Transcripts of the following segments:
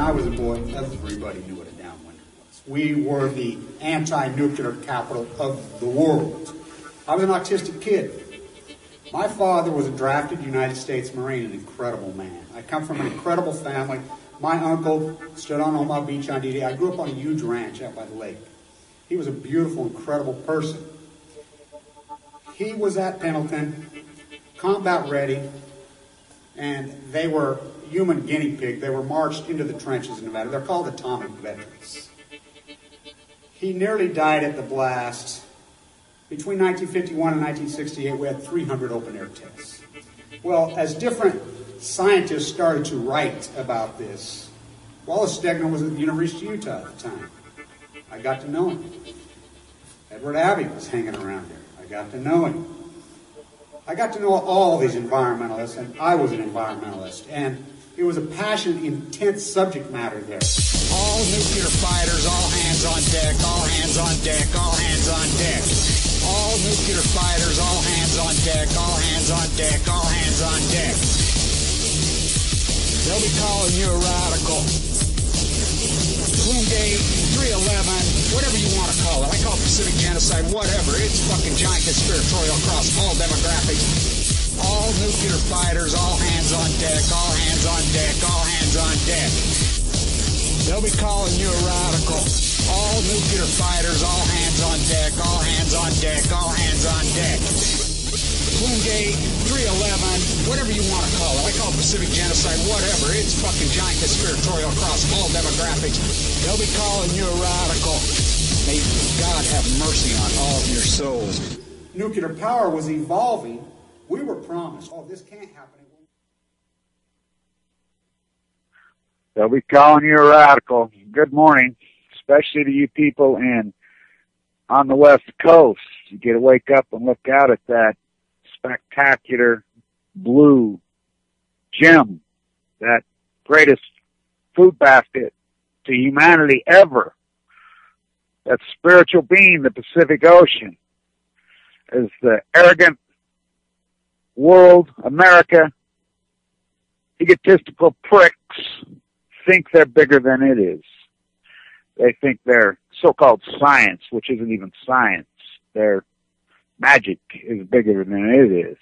I was a boy, everybody knew what a downwinder was. We were the anti-nuclear capital of the world. I was an autistic kid. My father was a drafted United States Marine, an incredible man. I come from an incredible family. My uncle stood on Omaha Beach on D-Day. I grew up on a huge ranch out by the lake. He was a beautiful, incredible person. He was at Pendleton, combat ready, and they were human guinea pig. They were marched into the trenches in Nevada. They're called atomic veterans. He nearly died at the blast. Between 1951 and 1968, we had 300 open-air tests. Well, as different scientists started to write about this, Wallace Stegner was at the University of Utah at the time. I got to know him. Edward Abbey was hanging around there. I got to know him. I got to know all these environmentalists, and I was an environmentalist, and it was a passionate, intense subject matter there. All nuclear fighters, all hands on deck, all hands on deck, all hands on deck. All nuclear fighters, all hands on deck, all hands on deck, all hands on deck. They'll be calling you a radical. Bloomgate, 311, whatever you want to call it. I call it Pacific genocide, whatever. It's fucking giant conspiratorial across all demographics. All nuclear fighters, all hands on deck, all hands on deck, all hands on deck. They'll be calling you a radical. All nuclear fighters, all hands on deck, all hands on deck, all hands on deck. Bloomgate, 311, whatever you want to call it. I call it Pacific genocide, whatever. It's fucking giant conspiratorial across all demographics. They'll be calling you a radical. May God have mercy on all of your souls. Nuclear power was evolving. We were promised, oh, this can't happen. They'll be calling you a radical. Good morning, especially to you people on the West Coast. You get to wake up and look out at that spectacular blue gem, that greatest food basket to humanity ever, that spiritual being, the Pacific Ocean, as the arrogant world, America, egotistical pricks think they're bigger than it is. They think their so-called science, which isn't even science, their magic is bigger than it is.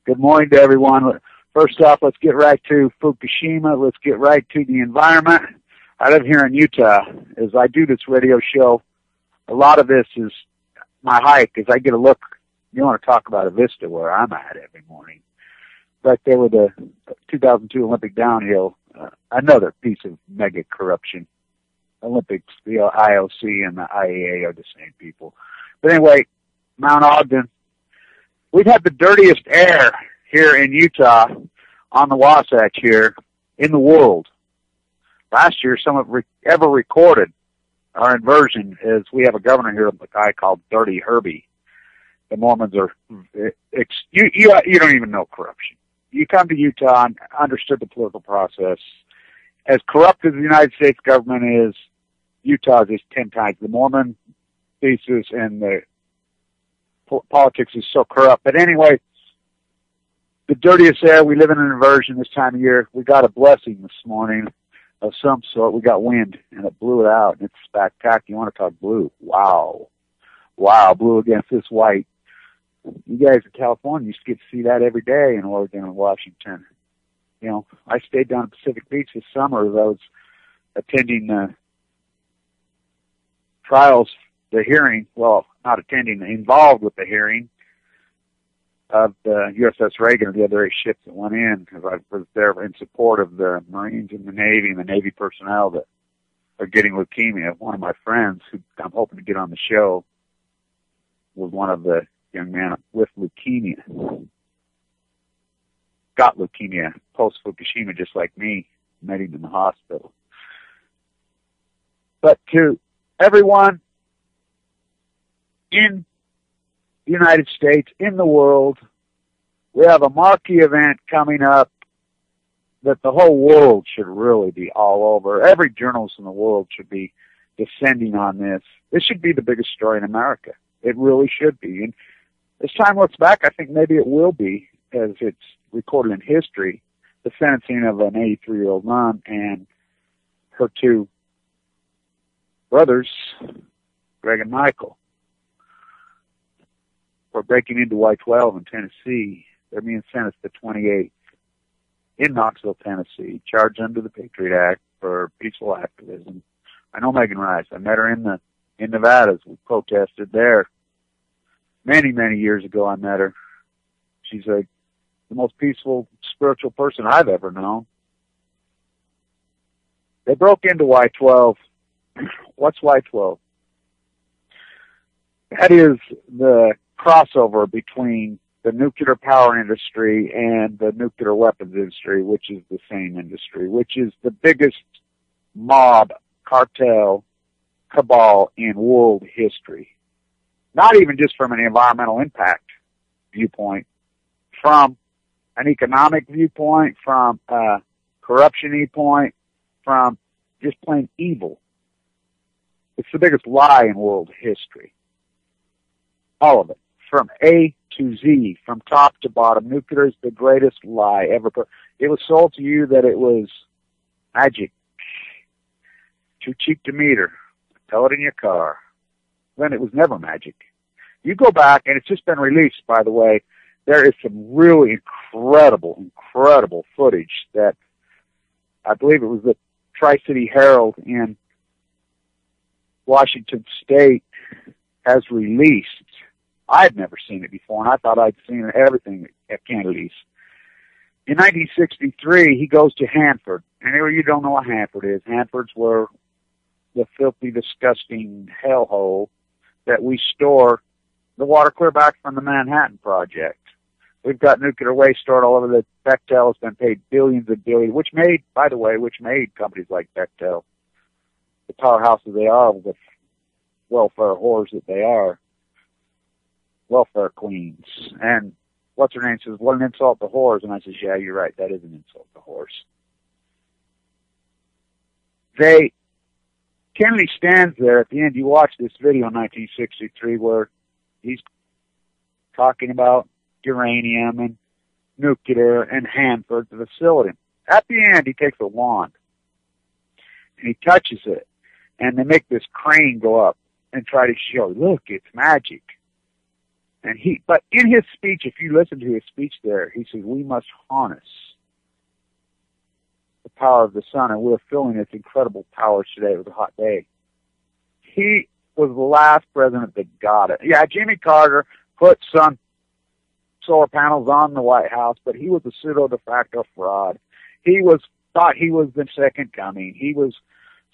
Good morning to everyone. First off, let's get right to Fukushima. Let's get right to the environment. I live here in Utah. As I do this radio show, a lot of this is my hike as I get a look. You want to talk about a vista where I'm at every morning. Right there with the 2002 Olympic downhill, another piece of mega corruption. Olympics, the IOC and the IAA are the same people. But anyway, Mount Ogden, we've had the dirtiest air here in Utah on the Wasatch here in the world. Last year, some of ever recorded our inversion is we have a governor here, a guy called Dirty Herbie. The Mormons are, you don't even know corruption. You come to Utah and understood the political process. As corrupt as the United States government is, Utah is 10 times. The Mormon thesis and the politics is so corrupt. But anyway, the dirtiest air, we live in an inversion this time of year. We got a blessing this morning of some sort. We got wind, and it blew it out, and it's spectacular. You want to talk blue? Wow. Wow, blue against this white. You guys in California used to get to see that every day in Oregon and Washington. You know, I stayed down at Pacific Beach this summer. I was attending the trials, the hearing, well, not attending, involved with the hearing of the USS Reagan, the other 8 ships that went in, because I was there in support of the Marines and the Navy personnel that are getting leukemia. One of my friends, who I'm hoping to get on the show, was one of the young men with leukemia. Got leukemia post-Fukushima, just like me, met him in the hospital. But to everyone in the United States, in the world, we have a marquee event coming up that the whole world should really be all over. Every journalist in the world should be descending on this. This should be the biggest story in America. It really should be. And as time looks back, I think maybe it will be, as it's recorded in history, the sentencing of an 83-year-old nun and her two brothers, Greg and Michael, for breaking into Y-12 in Tennessee. They're being sentenced to 28 in Knoxville, Tennessee, charged under the Patriot Act for peaceful activism. I know Megan Rice. I met her in Nevada. We protested there. Many, many years ago, I met her. She's the most peaceful, spiritual person I've ever known. They broke into Y-12. What's Y-12? That is the crossover between the nuclear power industry and the nuclear weapons industry, which is the same industry, which is the biggest mob, cartel, cabal in world history. Not even just from an environmental impact viewpoint, from an economic viewpoint, from a corruption viewpoint, from just plain evil. It's the biggest lie in world history. All of it. From A to Z, from top to bottom. Nuclear is the greatest lie ever. It was sold to you that it was magic. Too cheap to meter. Tow it in your car. Then it was never magic. You go back, and it's just been released, by the way. There is some really incredible footage that I believe it was the Tri-City Herald in Washington State has released. I'd never seen it before, and I thought I'd seen everything at Kennedy's. In 1963, he goes to Hanford. And you don't know what Hanford is. Hanfords were the filthy, disgusting hellhole that we store the water clear back from the Manhattan Project. We've got nuclear waste stored all over. The Bechtel has been paid billions and billions, which made companies like Bechtel the powerhouses they are, with the welfare whores that they are, welfare queens. And what's her name says, what an insult to whores. And I says, yeah, you're right, that is an insult to whores. Kennedy stands there at the end. You watch this video in 1963 where he's talking about uranium and nuclear and Hanford, the facility. At the end, he takes a wand and he touches it, and they make this crane go up and try to show, look, it's magic. But in his speech, if you listen to his speech there, he says, we must harness the power of the sun, and we're feeling its incredible powers today. It was a hot day. He was the last president that got it. Yeah, Jimmy Carter put some solar panels on the White House, but he was a pseudo de facto fraud. Thought he was the second coming. He was,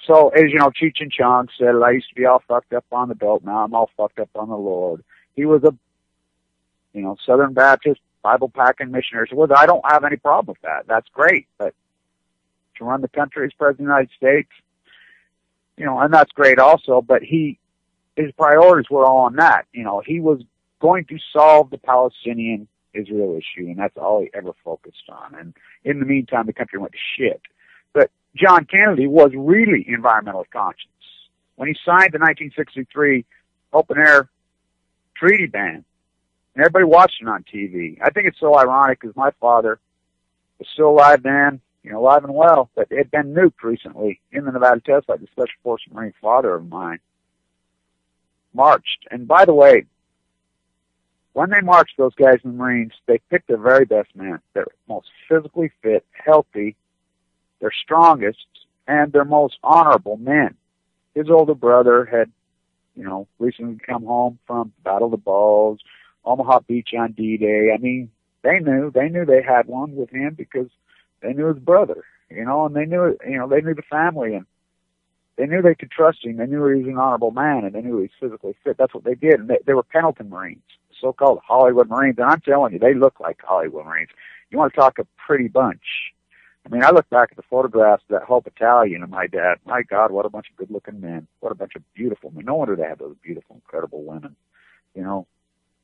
so, as you know, Cheech and Chong said, I used to be all fucked up on the dope, now I'm all fucked up on the Lord. He was a, Southern Baptist Bible packing missionary. So I don't have any problem with that. That's great, but to run the country as president of the United States, and that's great also, but his priorities were all on that. He was going to solve the Palestinian-Israel issue, and that's all he ever focused on. And in the meantime, the country went to shit. But John Kennedy was really environmentally conscious. When he signed the 1963 open-air treaty ban, and everybody watched it on TV. I think it's so ironic because my father was still alive then, alive and well, but it had been nuked recently in the Nevada test site. The Special Forces Marine father of mine marched. And by the way, when they marched, those guys in the Marines, they picked their very best men. They're most physically fit, healthy, their strongest, and their most honorable men. His older brother had, recently come home from Battle of the Bulge, Omaha Beach on D-Day. I mean, they knew they had one with him because they knew his brother, and they knew, they knew the family, and they knew they could trust him. They knew he was an honorable man, and they knew he was physically fit. That's what they did. And they were Pendleton Marines, so-called Hollywood Marines. And I'm telling you, they look like Hollywood Marines. You want to talk a pretty bunch. I mean, I look back at the photographs of that whole battalion of my dad. My God, what a bunch of good-looking men. What a bunch of beautiful men. No wonder they had those beautiful, incredible women.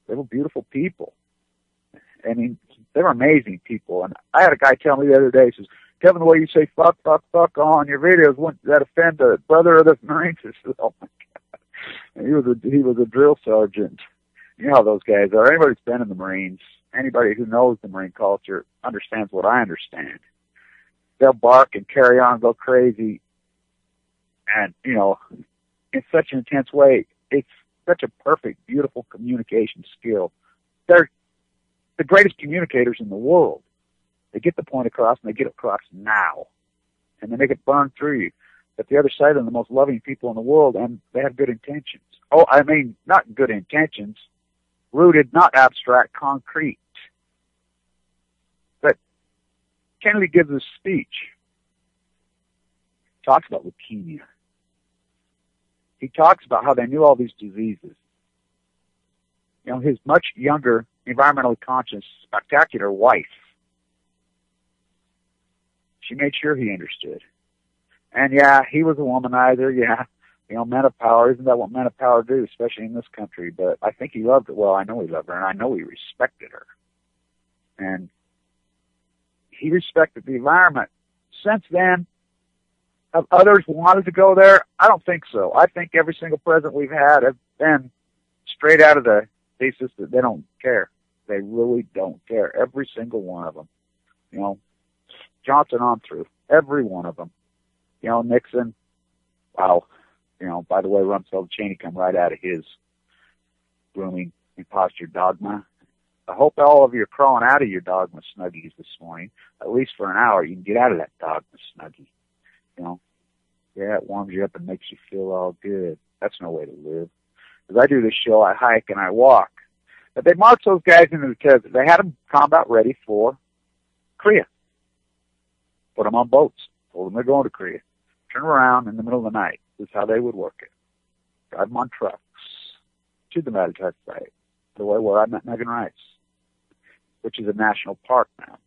They were beautiful people. I mean, they were amazing people. And I had a guy tell me the other day, he says, Kevin, the way you say fuck on your videos, wouldn't that offend the brother of the Marines? I said, oh my God. And he was a drill sergeant. You know how those guys are. Anybody who's been in the Marines, anybody who knows the Marine culture understands what I understand. They'll bark and carry on, go crazy And, you know, in such an intense way, it's such a perfect, beautiful communication skill. They're the greatest communicators in the world. They get the point across, and they get it across now. And they make it burn through you. But the other side are the most loving people in the world, and they have good intentions. Oh, I mean, not good intentions, rooted, not abstract, concrete. But Kennedy gives a speech. He talks about leukemia. He talks about how they knew all these diseases. You know, his much younger, environmentally conscious, spectacular wife, she made sure he understood. And yeah, he was a womanizer, yeah. You know, men of power, isn't that what men of power do, especially in this country? But I think he loved her. Well, I know he loved her, and I know he respected her. And he respected the environment. Since then, have others wanted to go there? I don't think so. I think every single president we've had have been straight out of the thesis that they don't care. They really don't care. Every single one of them. You know, Johnson on through. Every one of them. You know, Nixon, wow. You know, by the way, Rumsfeld Cheney come right out of his grooming imposture dogma. I hope all of you are crawling out of your dogma snuggies this morning. At least for an hour, you can get out of that dogma snuggie. You know, yeah, it warms you up and makes you feel all good. That's no way to live. As I do this show, I hike and I walk. But they marched those guys into the desert. They had them combat ready for Korea. Put them on boats. Told them they're going to Korea. Turn around in the middle of the night. This is how they would work it. Drive them on trucks to the Mediterranean site, the way where I met Megan Rice, which is a national park now.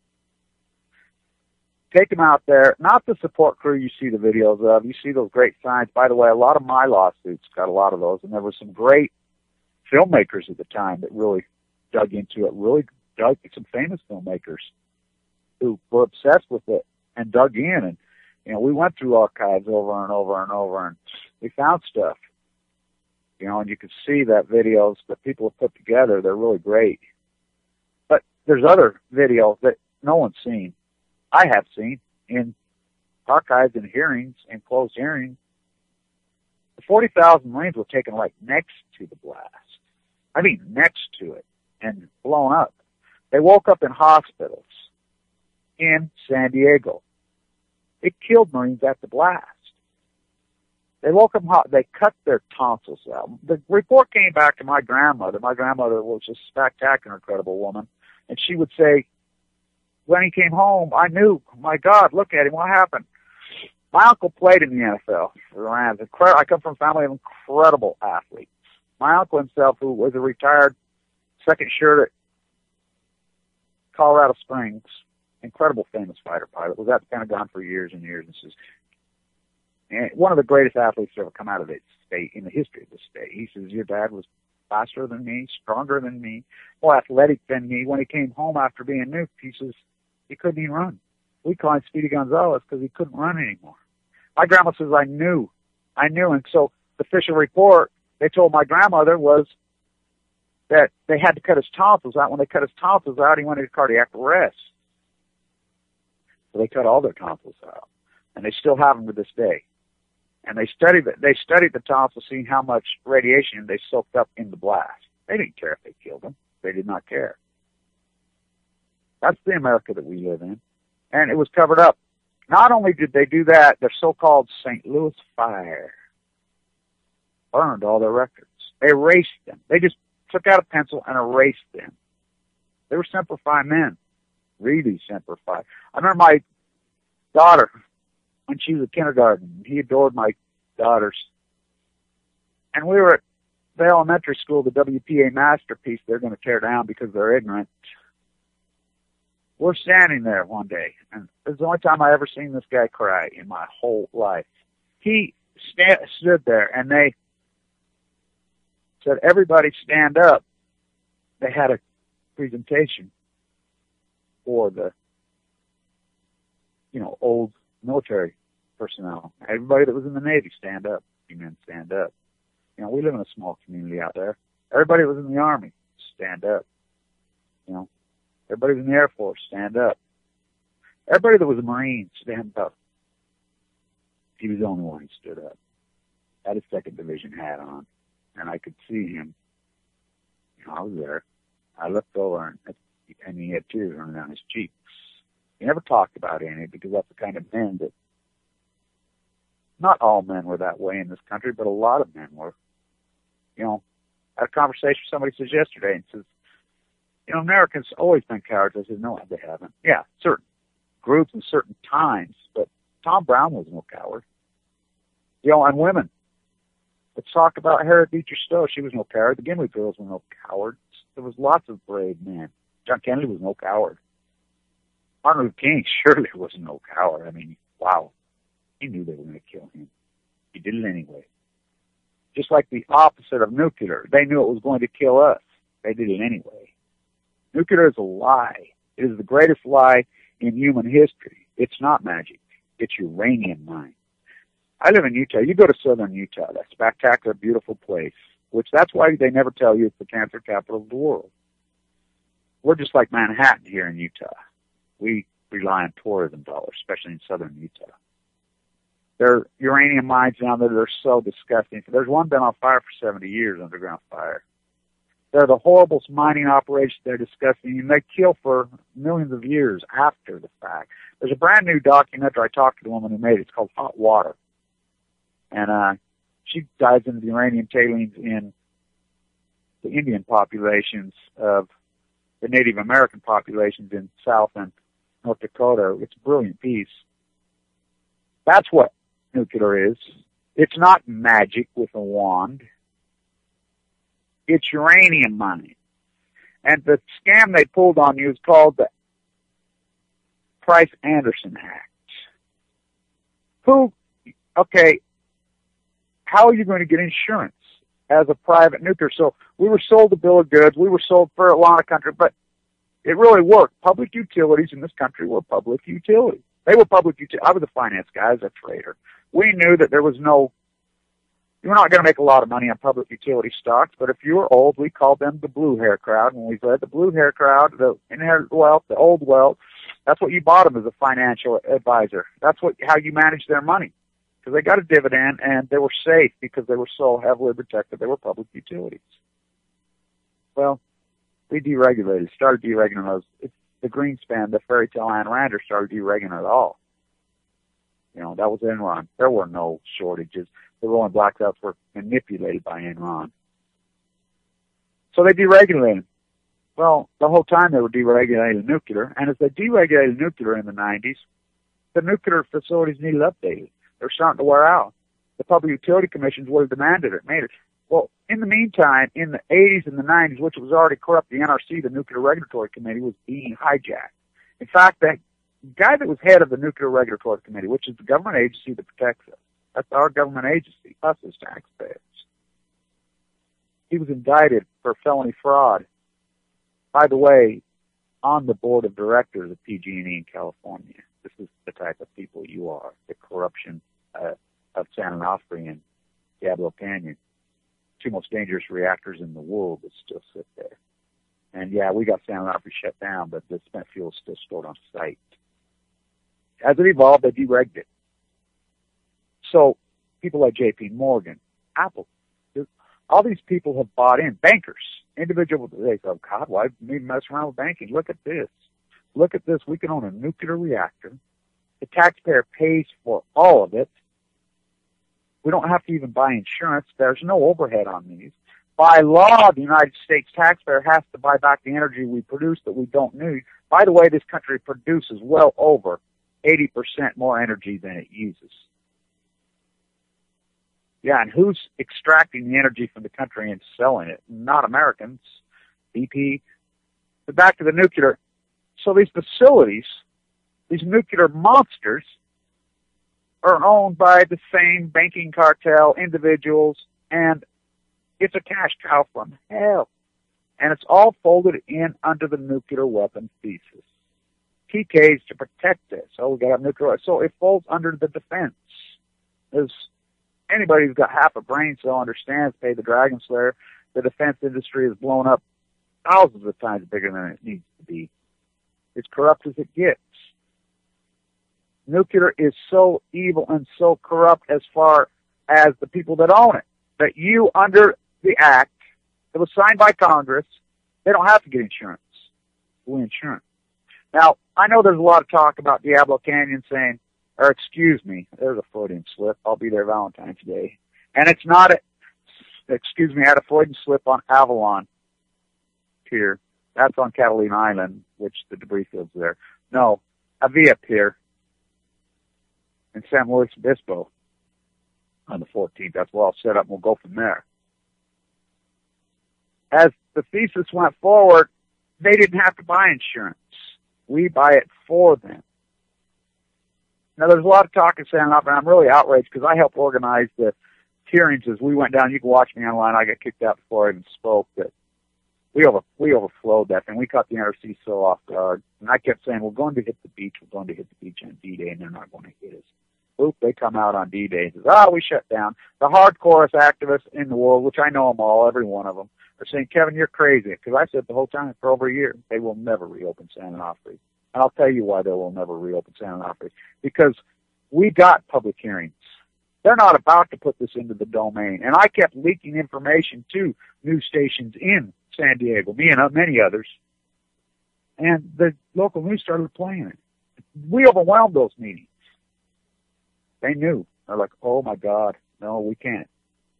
Take them out there, not the support crew you see the videos of. You see those great signs. By the way, a lot of my lawsuits got a lot of those, and there were some great filmmakers at the time that really dug into it, some famous filmmakers who were obsessed with it and dug in. And, you know, we went through archives over and over and over, and we found stuff. You know, and you can see that videos that people have put together, they're really great. But there's other videos that no one's seen. I have seen in archives and hearings and closed hearings. The 40,000 Marines were taken right next to the blast. I mean, next to it and blown up. They woke up in hospitals in San Diego. It killed Marines at the blast. They woke up hot. They cut their tonsils out. The report came back to my grandmother. My grandmother was a spectacular, incredible woman. And she would say, when he came home, I knew, my God, look at him, what happened? My uncle played in the NFL for the Rams. I come from a family of incredible athletes. My uncle himself, who was a retired second shirt at Colorado Springs, incredible famous fighter pilot, was at the Pentagon for years and years. And one of the greatest athletes to ever come out of this state in the history of the state. He says, your dad was faster than me, stronger than me, more athletic than me. When he came home after being nuked, he says, he couldn't even run. We call him Speedy Gonzalez because he couldn't run anymore. My grandma says, I knew. And so the official report they told my grandmother was that they had to cut his tonsils out. When they cut his tonsils out, he went into cardiac arrest. So they cut all their tonsils out. And they still have them to this day. And they studied the tonsils, seeing how much radiation they soaked up in the blast. They didn't care if they killed them. They did not care. That's the America that we live in. And it was covered up. Not only did they do that, their so-called St. Louis fire burned all their records. They erased them. They just took out a pencil and erased them. They were Semper Fi men. Really Semper Fi. I remember my daughter, when she was in kindergarten, he adored my daughters. And we were at the elementary school, the WPA masterpiece they're going to tear down because they're ignorant. We're standing there one day, and it's the only time I ever seen this guy cry in my whole life. He stood there, and they said, everybody stand up. They had a presentation for the, old military personnel. Everybody that was in the Navy, stand up. You men, stand up. We live in a small community out there. Everybody that was in the Army, stand up. Everybody that was in the Air Force, stand up. Everybody that was a Marine, stand up. He was the only one who stood up. had his 2nd Division hat on, and I could see him. I was there. I looked over, and he had tears running down his cheeks. He never talked about any, because that's the kind of men that, not all men were that way in this country, but a lot of men were. I had a conversation with somebody says yesterday, and says, Americans always been cowards. I said, no, they haven't. Yeah, certain groups and certain times, but Tom Brown was no coward. And women. Let's talk about Harriet Beecher Stowe. She was no coward. The Gimli girls were no cowards. There was lots of brave men. John Kennedy was no coward. Martin Luther King surely was no coward. I mean, wow. He knew they were going to kill him. He did it anyway. Just like the opposite of nuclear. They knew it was going to kill us. They did it anyway. Nuclear is a lie. It is the greatest lie in human history. It's not magic. It's uranium mine. I live in Utah. You go to southern Utah, that spectacular, beautiful place, which that's why they never tell you it's the cancer capital of the world. We're just like Manhattan here in Utah. We rely on tourism dollars, especially in southern Utah. There are uranium mines down there that are so disgusting. There's one been on fire for 70 years, underground fire. They're the horriblest mining operations. They're disgusting, and they kill for millions of years after the fact. There's a brand new documentary. I talked to the woman who made it. It's called Hot Water. And she dives into the uranium tailings in the Indian populations of the Native American populations in South and North Dakota. It's a brilliant piece. That's what nuclear is. It's not magic with a wand. It's uranium mining. And the scam they pulled on you is called the Price-Anderson Act. How are you going to get insurance as a private nuclear? So we were sold a bill of goods. We were sold for a lot of country, but it really worked. Public utilities in this country were public utilities. They were public utilities. I was a finance guy, I was a trader. We knew that you were not going to make a lot of money on public utility stocks, but if you were old, we called them the blue hair crowd. When we said the blue hair crowd, the inherited wealth, the old wealth, that's what you bought them as a financial advisor. That's how you managed their money. Because they got a dividend, and they were safe because they were so heavily protected. They were public utilities. Well, we deregulated, started deregulating those. It's the Greenspan, the fairy tale Ayn Rander started deregulating it all. That was Enron. There were no shortages. The rolling blackouts were manipulated by Enron. So they deregulated. Well, the whole time they were deregulating nuclear, and as they deregulated nuclear in the 90s, the nuclear facilities needed updating. They're starting to wear out. The Public Utility Commissions would have demanded it, made it. Well, in the meantime, in the 80s and the 90s, which was already corrupt, the NRC, the Nuclear Regulatory Committee, was being hijacked. In fact, that guy that was head of the Nuclear Regulatory Committee, which is the government agency that protects us, that's our government agency, us as taxpayers. He was indicted for felony fraud. By the way, on the board of directors of PG&E in California. This is the type of people you are, the corruption of San Onofre and Diablo Canyon. Two most dangerous reactors in the world that still sit there. And yeah, we got San Onofre shut down, but the spent fuel is still stored on site. As it evolved, they deregged it. So people like J.P. Morgan, Apple, all these people have bought in. Bankers, individuals, they go, God, why me mess around with banking? Look at this. Look at this. We can own a nuclear reactor. The taxpayer pays for all of it. We don't have to even buy insurance. There's no overhead on these. By law, the United States taxpayer has to buy back the energy we produce that we don't need. By the way, this country produces well over 80% more energy than it uses. Yeah, and who's extracting the energy from the country and selling it? Not Americans. BP. But back to the nuclear. So these facilities, these nuclear monsters, are owned by the same banking cartel, individuals, and it's a cash cow from hell. And it's all folded in under the nuclear weapon thesis. TKs to protect this. So we got a nuclear. So it falls under the defense. As anybody who's got half a brain cell understands, pay the Dragon Slayer, the defense industry is blown up thousands of times bigger than it needs to be. It's corrupt as it gets. Nuclear is so evil and so corrupt as far as the people that own it. That you, under the act that was signed by Congress, they don't have to get insurance. We insurance. Now, I know there's a lot of talk about Diablo Canyon saying, or excuse me, there's a Freudian slip. I'll be there Valentine's Day. And it's not excuse me, I had a Freudian slip on Avalon Pier. That's on Catalina Island, which the debris field's there. No, Avia Pier in San Luis Obispo on the 14th. That's where I'll set up and we'll go from there. As the thesis went forward, they didn't have to buy insurance. We buy it for them. Now, there's a lot of talk in San Rafael, and I'm really outraged because I helped organize the hearings as we went down. You can watch me online. I got kicked out before I even spoke. That we overflowed that thing. We caught the NRC so off guard. And I kept saying, we're going to hit the beach. We're going to hit the beach on D-Day, and they're not going to hit us. Oop, they come out on D-Day and says, we shut down. The hardcore activists in the world, which I know them all, every one of them, are saying, Kevin, you're crazy. Because I said the whole time for over a year, they will never reopen San Onofre. And I'll tell you why they will never reopen San Onofre. Because we got public hearings. They're not about to put this into the domain. And I kept leaking information to news stations in San Diego, me and many others. And the local news started playing it. We overwhelmed those meetings. They knew. They're like, oh, my God, no, we can't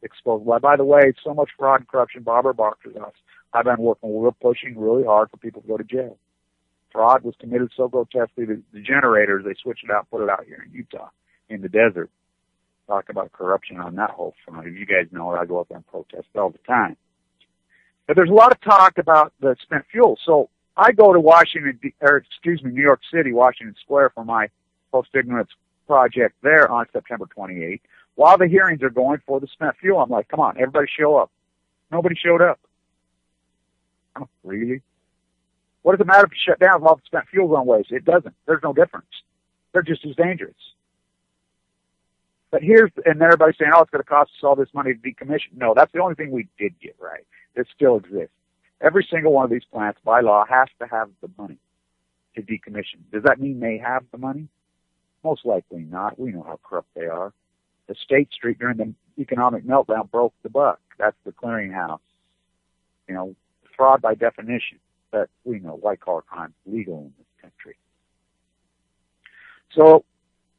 expose. Well, by the way, so much fraud and corruption, Barbara boxes us. I've been we're pushing really hard for people to go to jail. Fraud was committed so grotesquely that the generators, they switched it out, put it out here in Utah, in the desert. Talk about corruption on that whole front. You guys know I go up there and protest all the time. But there's a lot of talk about the spent fuel. So I go to New York City, Washington Square for my post-ignorance project there on September 28th. While the hearings are going for the spent fuel, I'm like, come on, everybody show up. Nobody showed up. Oh, really? What does it matter if you shut down if all the spent fuel's on waste? It doesn't. There's no difference. They're just as dangerous. But and everybody's saying, it's going to cost us all this money to decommission. No, that's the only thing we did get right. It still exists. Every single one of these plants, by law, has to have the money to decommission. Does that mean they have the money? Most likely not. We know how corrupt they are. The State Street during the economic meltdown broke the buck. That's the clearinghouse. Fraud by definition. But we know white-collar crime is legal in this country. So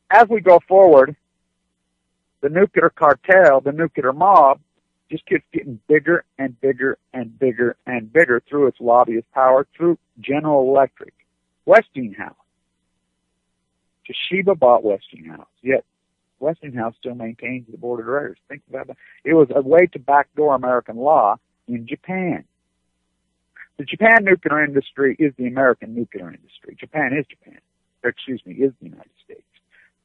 as we go forward, the nuclear cartel, the nuclear mob, just keeps getting bigger and bigger and bigger and bigger through its lobbyist power, through General Electric. Westinghouse. Toshiba bought Westinghouse, yet Westinghouse still maintains the board of directors. Think about that. It was a way to backdoor American law in Japan. The Japan nuclear industry is the American nuclear industry. Japan is Japan. Is the United States.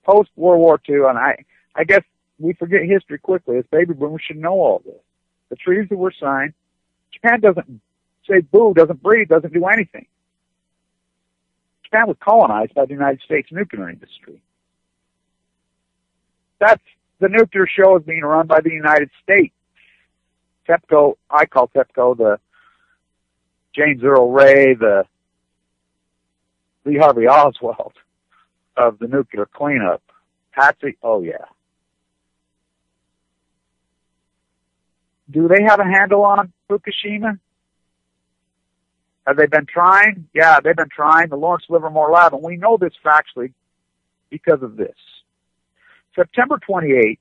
Post-World War II, and I guess we forget history quickly. As baby boomers should know all this. The treaties that were signed, Japan doesn't say boo, doesn't breathe, doesn't do anything. Japan was colonized by the United States nuclear industry. The nuclear show is being run by the United States. TEPCO, I call TEPCO the James Earl Ray, the Lee Harvey Oswald of the nuclear cleanup. Patsy, oh yeah. Do they have a handle on Fukushima? Have they been trying? Yeah, they've been trying. The Lawrence Livermore Lab, and we know this factually because of this. September 26th,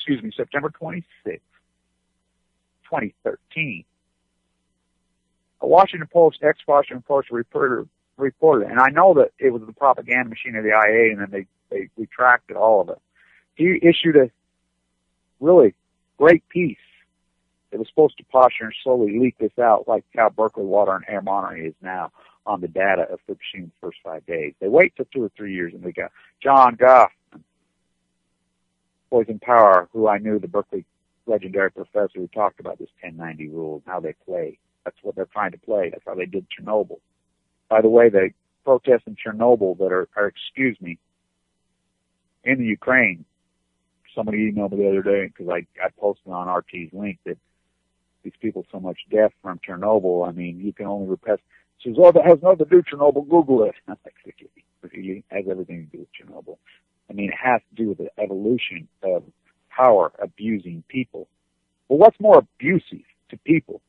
2013, a Washington Post, ex-Washington Post reporter reported, and I know that it was the propaganda machine of the IA, and then they retracted all of it. He issued a really great piece. It was supposed to posture and slowly leak this out like how Berkeley Water and Air Monitoring is now on the data of Fukushima the first 5 days. They wait till 2 or 3 years, and we got John Goff, Poison Power, who I knew, the Berkeley legendary professor who talked about this 1090 rule and how they play. That's what they're trying to play. That's how they did Chernobyl. By the way, the protests in Chernobyl that are in the Ukraine, somebody emailed me the other day because I posted on RT's link that these people so much death from Chernobyl. I mean, you can only repress. She says, that has nothing to do with Chernobyl. Google it. I'm like, really? It has everything to do with Chernobyl. I mean, it has to do with the evolution of power abusing people. Well, what's more abusive to people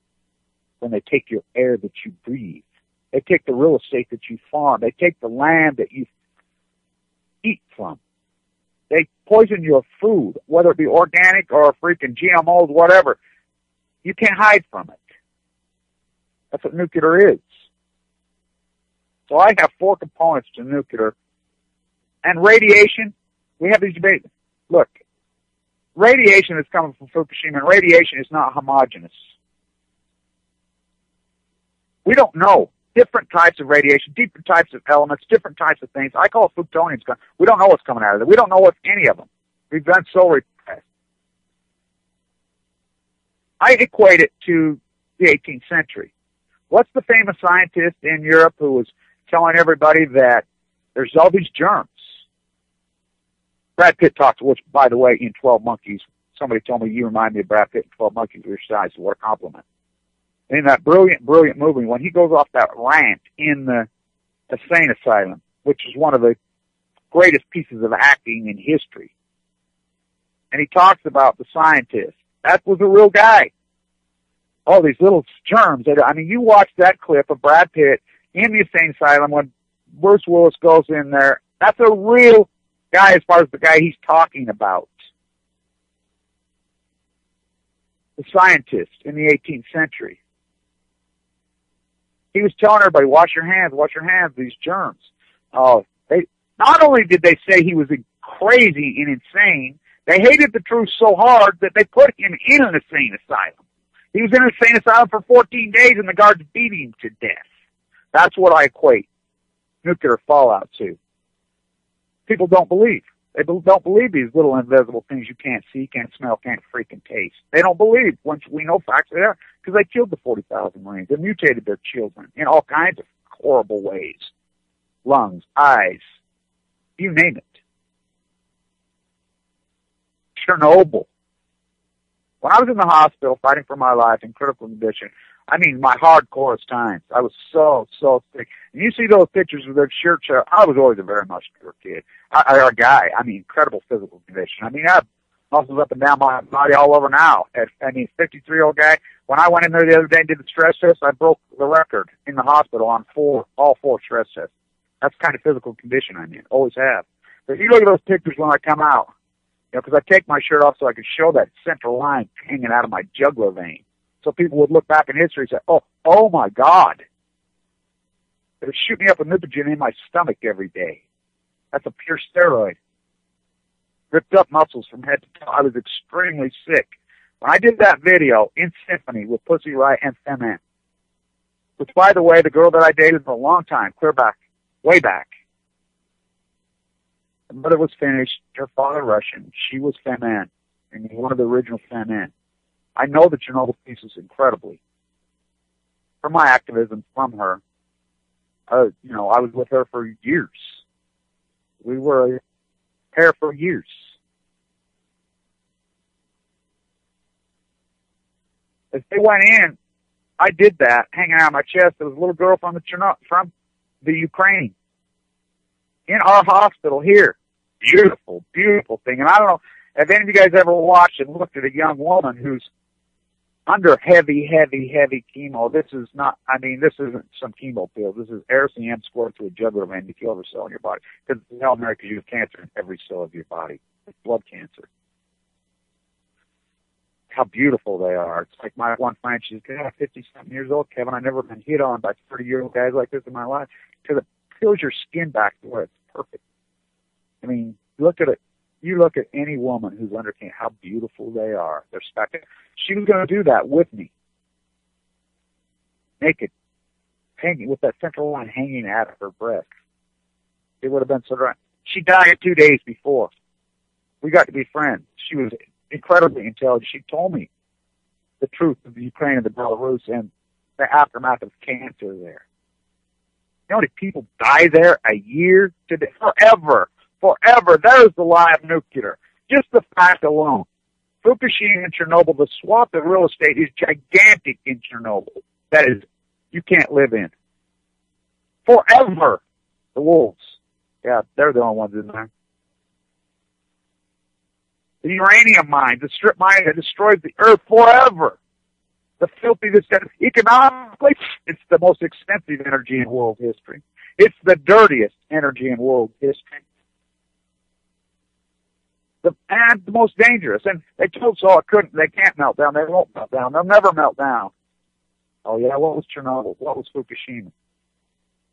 when they take your air that you breathe? They take the real estate that you farm. They take the land that you eat from. They poison your food, whether it be organic or freaking GMOs, whatever. You can't hide from it. That's what nuclear is. So I have 4 components to nuclear. And radiation, we have these debates. Look, radiation is coming from Fukushima, and radiation is not homogeneous. We don't know. Different types of radiation, different types of elements, different types of things. I call it plutonium. We don't know what's coming out of it. We don't know what's any of them. We've been so repressed. I equate it to the 18th century. What's the famous scientist in Europe who was telling everybody that there's all these germs? Brad Pitt talks, which, by the way, in 12 Monkeys, somebody told me you remind me of Brad Pitt in 12 Monkeys with your size. What a compliment. In that brilliant, brilliant movie, when he goes off that rant in the insane asylum, which is one of the greatest pieces of acting in history, and he talks about the scientist. That was a real guy. All these little germs. I mean, you watch that clip of Brad Pitt in the insane asylum when Bruce Willis goes in there. That's a real guy as far as the guy he's talking about. The scientist in the 18th century. He was telling everybody, wash your hands, these germs. Not only did they say he was crazy and insane, they hated the truth so hard that they put him in an insane asylum. He was in an insane asylum for 14 days and the guards beat him to death. That's what I equate nuclear fallout to. People don't believe. They don't believe these little invisible things you can't see, can't smell, can't freaking taste. They don't believe once we know facts are there because they killed the 40,000 Marines. They mutated their children in all kinds of horrible ways. Lungs, eyes, you name it. Chernobyl. When I was in the hospital fighting for my life in critical condition, I mean, my hardcorest times. I was so sick. And you see those pictures of their shirts. I was always a very muscular kid. Or a guy. I mean, incredible physical condition. I mean, I have muscles up and down my body all over now. 53-year-old guy. When I went in there the other day and did the stress test, I broke the record in the hospital on all 4 stress tests. That's the kind of physical condition I'm in. Always have. But if you look at those pictures when I come out, you know, because I take my shirt off so I can show that central line hanging out of my jugular vein. So people would look back in history and say, oh my God. They would shoot me up with Nipogen in my stomach every day. That's a pure steroid. Ripped up muscles from head to toe. I was extremely sick. When I did that video in Symphony with Pussy Riot and Femin, which, by the way, the girl that I dated for a long time, clear back, way back. Her mother was Finnish, her father Russian. She was Femin, and one of the original Femin. I know the Chernobyl pieces incredibly. From my activism from her, I was with her for years. We were a pair for years. As they went in, I did that, hanging out on my chest. There was a little girl from the Ukraine in our hospital here. Beautiful, beautiful thing. And I don't know if any of you guys ever watched and looked at a young woman who's under heavy chemo. This isn't some chemo pills. This is Aricem squared through a jugular vein to kill every cell in your body. Because it's Hail Mary, because you have cancer in every cell of your body. It's blood cancer. How beautiful they are. It's like my one friend, she's 50-something years old, Kevin. I've never been hit on by 30-year-old guys like this in my life. Because it peels your skin back to where it's perfect. I mean, look at it. You look at any woman who's under cancer, how beautiful they are. They're spectacular. She was going to do that with me. Naked. Hanging, with that central line hanging out of her breast. It would have been so dry. She died 2 days before. We got to be friends. She was incredibly intelligent. She told me the truth of the Ukraine and the Belarus and the aftermath of cancer there. You know how many people die there a year? Forever. Forever. There's the lie of nuclear. Just the fact alone. Fukushima and Chernobyl, the swath of real estate is gigantic in Chernobyl. That is, you can't live in. Forever. The wolves. Yeah, they're the only ones in there. The uranium mines, the strip mine that destroys the earth forever. The filthiness that economically, it's the most expensive energy in world history. It's the dirtiest energy in world history. And the most dangerous. And they told us, they can't melt down. They won't melt down. They'll never melt down. Oh yeah, what was Chernobyl? What was Fukushima?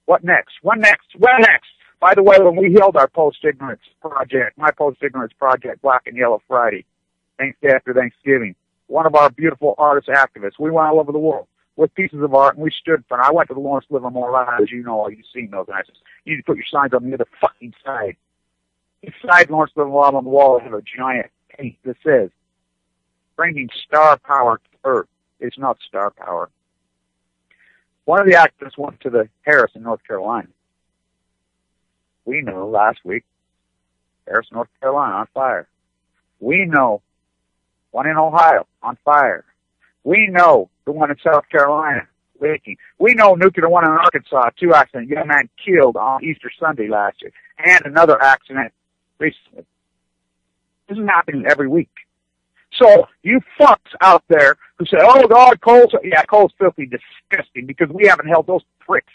What next? What next? What next? By the way, when we held our post-ignorance project, my post-ignorance project, Black and Yellow Friday, after Thanksgiving, one of our beautiful artist activists, we went all over the world with pieces of art, and we stood for it. I went to the Lawrence Livermore Live, as you know, you've seen those, and I said, you need to put your signs on the other fucking side. Inside Lawrence Livermore Live on the wall, I have a giant paint that says, bringing star power to Earth. It's not star power. One of the activists went to the Harris in North Carolina. We know last week, Harris, North Carolina, on fire. We know one in Ohio on fire. We know the one in South Carolina leaking. We know nuclear one in Arkansas, 2 accidents, young man killed on Easter Sunday last year, and another accident recently. This is happening every week. So you fucks out there who say, oh God, coal's filthy, disgusting, because we haven't held those pricks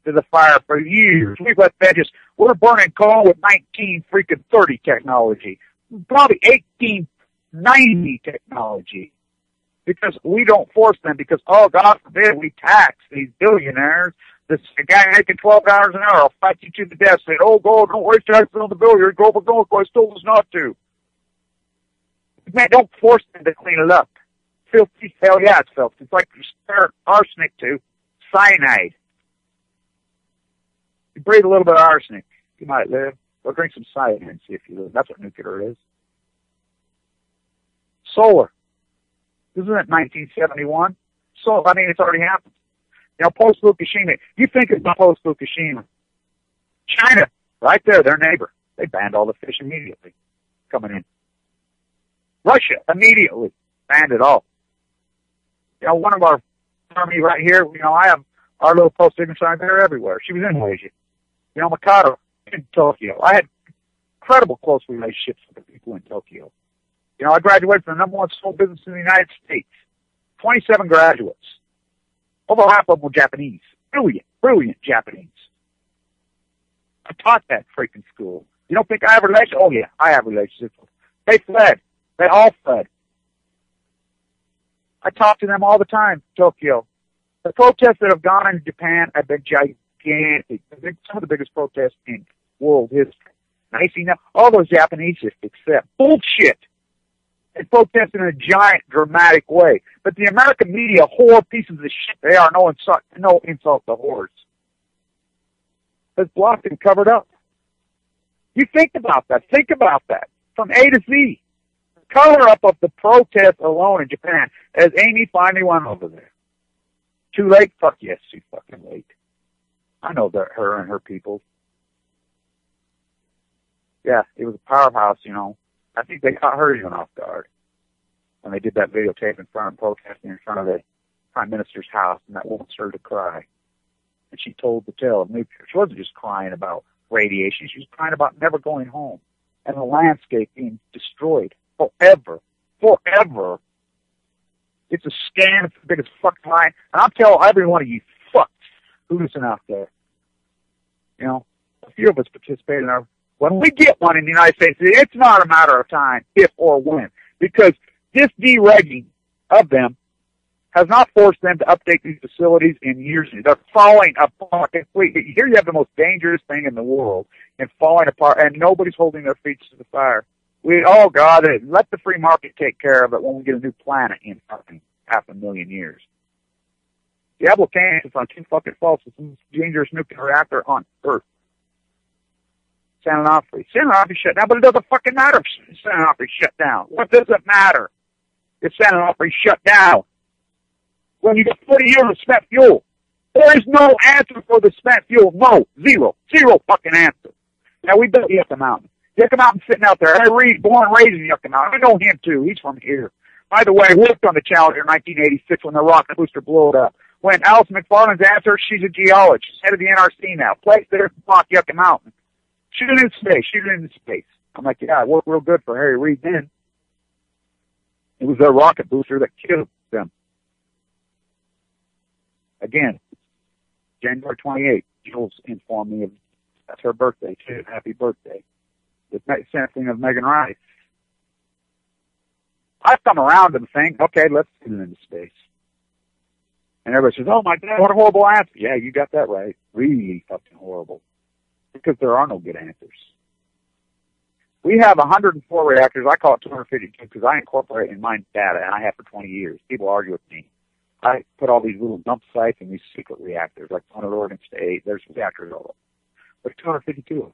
to the fire for years. We've let them we're burning coal with 1930 technology, probably 1890 technology, because we don't force them, because, oh, God forbid, we tax these billionaires. This guy making $12 an hour, I'll fight you to the death, saying, oh, God, don't waste taxes on the bill. You're global north, I told us not to. Man, don't force them to clean it up. Filthy, hell yeah, it's filthy. It's like arsenic to cyanide. You breathe a little bit of arsenic, you might live. Or drink some cyanide and see if you live. That's what nuclear is. Solar. Isn't it 1971? So, I mean, it's already happened. You know, post-Fukushima. You think about post-Fukushima. China, right there, their neighbor. They banned all the fish immediately coming in. Russia, immediately banned it all. You know, one of our army right here, you know, I have our little post-ignorance sign there everywhere. She was in Malaysia. You know, Mikado in Tokyo. I had incredible close relationships with the people in Tokyo. You know, I graduated from the #1 small business in the United States. 27 graduates. Over half of them were Japanese. Brilliant Japanese. I taught that freaking school. You don't think I have relationships? Oh, yeah, I have relationships. They fled. They all fled. I talk to them all the time, Tokyo. The protests that have gone in Japan have been gigantic. Some of the biggest protests in world history. And I see now all those Japanese just accept bullshit. They protest in a giant, dramatic way. But the American media, whore pieces of shit they are, no insult to whores. It's blocked and covered up. You think about that. Think about that. From A to Z. The cover-up of the protest alone in Japan, as Amy finally went over there. Too late? Fuck yes, too fucking late. I know that her and her people. Yeah, it was a powerhouse, you know. I think they caught her even off guard when they did that videotape in front of protesting in front of the Prime Minister's house, and that woman started to cry. And she told the tale of nuclear. She wasn't just crying about radiation. She was crying about never going home and the landscape being destroyed forever. Forever. It's a scam. It's the biggest fucking lie. And I'll tell every one of you fucks who listen out there. You know, a few of us participate in our... When we get one in the United States, it's not a matter of time, if or when, because this deregging of them has not forced them to update these facilities in years. They're falling apart completely. Here you have the most dangerous thing in the world, and falling apart, and nobody's holding their feet to the fire. Oh God, let the free market take care of it when we get a new planet in fucking 500,000 years. Diablo Canyon is on 2 fucking faults. It's the most dangerous nuclear reactor on Earth. San Onofre. San Onofre shut down, but it doesn't fucking matter if San Onofre shut down. What does it matter if San Onofre shut down? When you get 40 years of spent fuel, there is no answer for the spent fuel. No, zero fucking answer. Now we built Yucca Mountain. Yucca Mountain's sitting out there. Harry Reid, born and raised in Yucca Mountain. I know him too. He's from here. By the way, worked on the Challenger in 1986 when the rocket booster blew it up. When Alice McFarland's answer, she's a geologist, head of the NRC now, placed there to block Yucca Mountain. Shoot it in space. I'm like, yeah, it worked real good for Harry Reid then. It was their rocket booster that killed them. Again, January 28th, Jules informed me of that's her birthday, too. Happy birthday. The same thing of Megan Rice. I've come around to the thing, okay, let's get it into space. And everybody says, oh my God, what a horrible answer. Yeah, you got that right. Really fucking horrible. Because there are no good answers. We have 104 reactors. I call it 252 because I incorporate in my data, and I have for 20 years. People argue with me. I put all these little dump sites in these secret reactors, like 100 Oregon State. There's reactors all over. But 252 of them.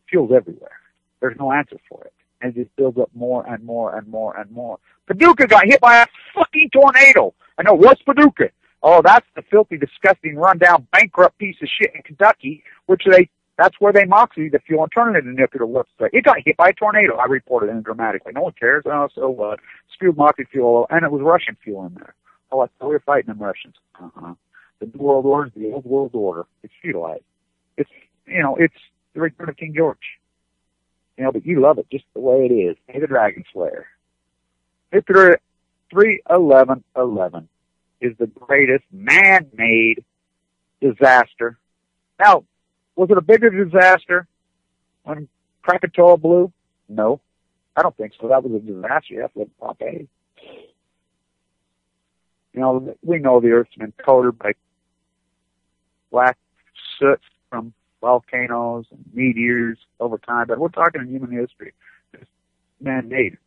Fuel's everywhere. There's no answer for it. And it just builds up more and more and more and more. Paducah got hit by a fucking tornado. I know, what's Paducah? Oh, that's the filthy, disgusting, rundown, bankrupt piece of shit in Kentucky, that's where they moxie the fuel and turn it into nuclear website. It got hit by a tornado. I reported it dramatically. No one cares. Oh, so what? Spewed moxie fuel, and it was Russian fuel in there. Oh, I thought we were fighting them Russians. The New World Order is the old world order. It's feudalized. It's the return of King George. But you love it just the way it is. Hey, the Dragon Slayer. Nuclear 31111 is the greatest man-made disaster. Now, was it a bigger disaster when Krakatoa blew? No, I don't think so. That was a disaster. That's what Pompeii. We know the Earth's been coated by black soot from volcanoes and meteors over time, but we're talking in human history. It's man-made.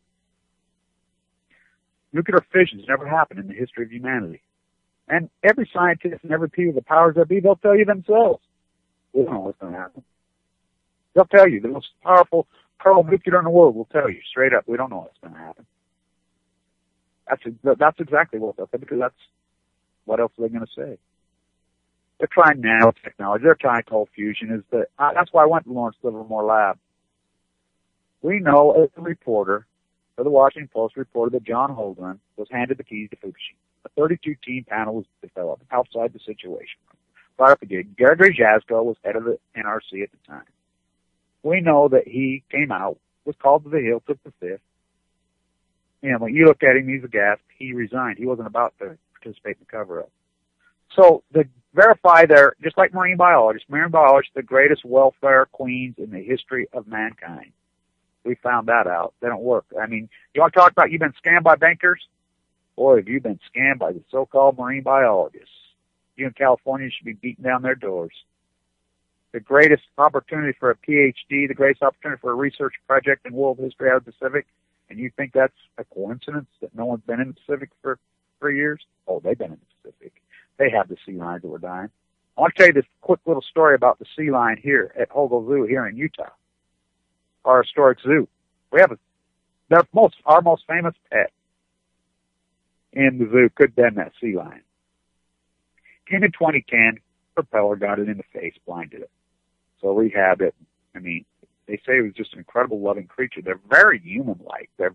Nuclear fissions never happened in the history of humanity. And every scientist and every people, the powers that be, they'll tell you themselves. We don't know what's going to happen. They'll tell you. The most powerful pro-nuclear in the world will tell you straight up, we don't know what's going to happen. That's exactly what they'll say, because that's what else are they going to say? They're trying nanotechnology. They're trying cold fusion. That's why I went to Lawrence Livermore Lab. We know, as a reporter for the Washington Post, reported that John Holdren was handed the keys to Fukushima. A 32-team panel was developed outside the situation. Right up the gate. Gregory Jaczko was head of the NRC at the time. We know that he came out, was called to the Hill, took the fifth. When you look at him, he's aghast. He resigned. He wasn't about to participate in the cover-up. So, to verify just like marine biologists, the greatest welfare queens in the history of mankind. We found that out. They don't work. You want to talk about you've been scammed by bankers? Boy, have you been scammed by the so-called marine biologists. You in California should be beating down their doors. The greatest opportunity for a PhD, the greatest opportunity for a research project in world history out of the Pacific, and you think that's a coincidence that no one's been in the Pacific for 3 years? Oh, they've been in the Pacific. They have the sea lions that were dying. I want to tell you this quick little story about the sea lion here at Hogle Zoo here in Utah, our historic zoo. We have our most famous pet in the zoo could have been that sea lion. In 2010, propeller got it in the face, blinded it. So rehabbed it. They say it was just an incredible, loving creature. They're very human-like. They're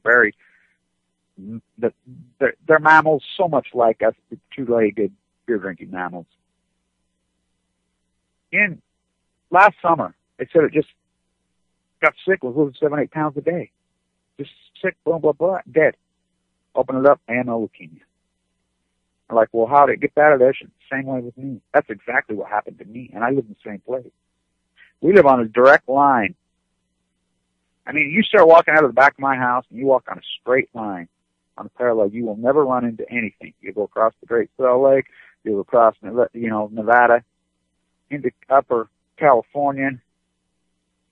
mammals so much like us, the two-legged, beer-drinking mammals. Last summer, they said it just got sick, was losing 7-8 pounds a day. Just sick, blah, blah, blah, dead. Open it up, AML leukemia. I'm like, well, how did it get that addition? Same way with me. That's exactly what happened to me, and I live in the same place. We live on a direct line. You start walking out of the back of my house, and you walk on a straight line, on a parallel. You will never run into anything. You go across the Great Salt Lake, you go across, Nevada, into Upper California,